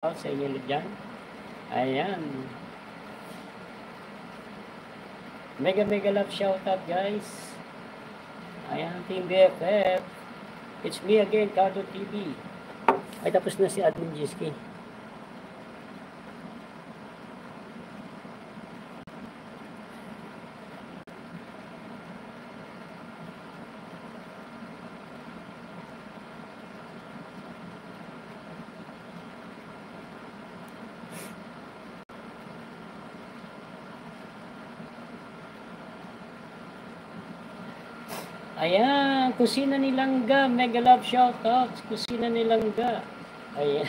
sa inyo dyan. Ayan. Mega love shoutout guys. Ayan, Team BFF. It's me again, Cardo TV. Ay, tapos na si Admin Jiski. Ayan, Kusina ni Langga, mega love shoutout, Kusina ni Langga. Ayan.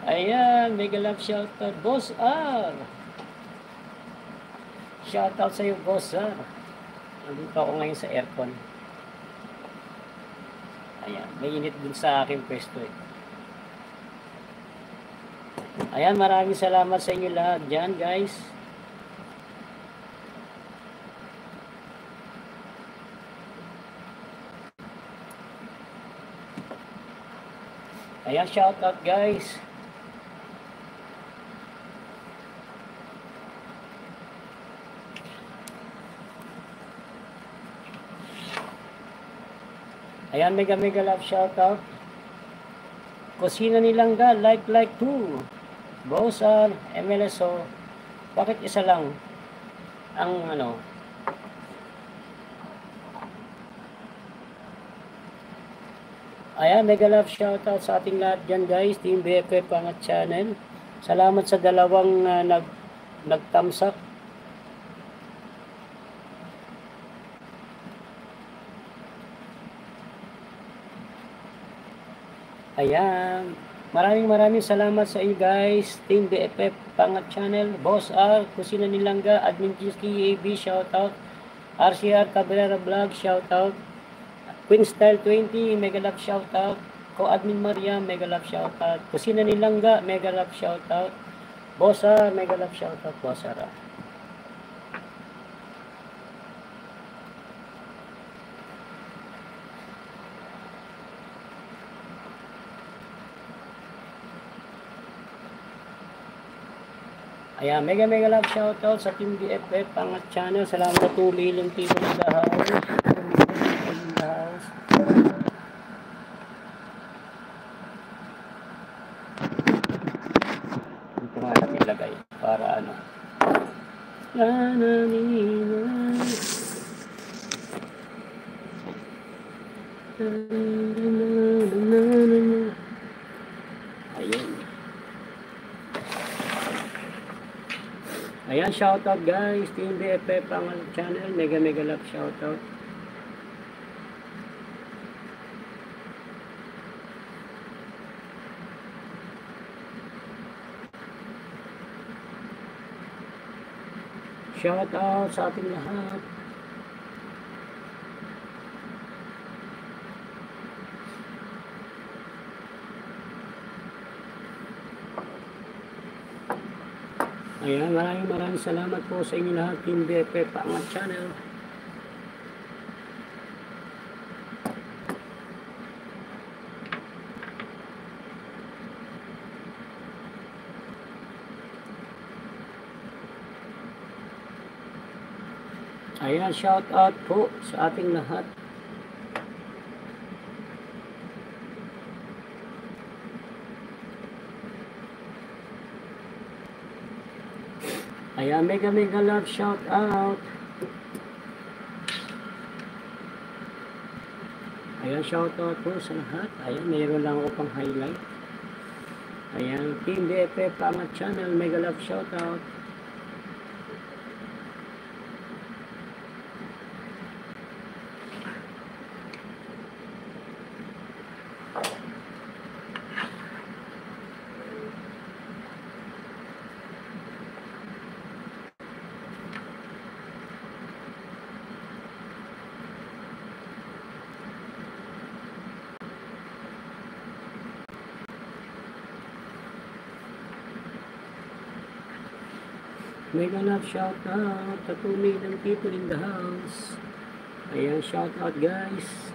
Ayan, mega love shoutout, Boss R. Shoutout sa iyo, Boss R. Nandito ako ngayon sa aircon. Ayan, may init dun sa aking pwesto eh. Ayan, maraming salamat sa inyo lahat dyan, guys. Ayan, shout out guys. Ayan, mega love shout out. Kusina ni Langga, like 2. Bosar, MLSO. Bakit isa lang ang ano? Ayan, mega love shoutout sa ating lahat dyan guys, Team BFF Pangat Channel. Salamat sa dalawang nagtamsak. Ayan, maraming salamat sa iyo guys, Team BFF Pangat Channel, Boss R, Kusina ni Langga, Admin Jiski, AB, shoutout. RCR Cabrera Vlog, shoutout. Queen Style 20, mega love shoutout. Co-admin Maria, mega love shoutout. Kusina ni Langga, mega love shoutout. Bossa, mega love shoutout. Bossa. Ayan, mega love shoutout sa Team BFF Pangat Channel. Salamat sa 2 million people in the house. Ito nga natin ilagay para ano. Ayun. Ayan, shoutout guys, Team BFF Pangat Channel, mega love shoutout. Shoutout sa ating lahat. Ayan, maraming salamat po sa inyo lahat, Team BFF Pangat Channel. Ayan, shout out po sa ating lahat. Ayan, mega love shout out. Ayan, shout out po sa lahat. Ayan, mayroon lang ako pang highlight. Ayan, Team BFF Pangat Channel, mega love shout out. Mega love shout out sa 2 million people in the house. Ayan, shout out guys.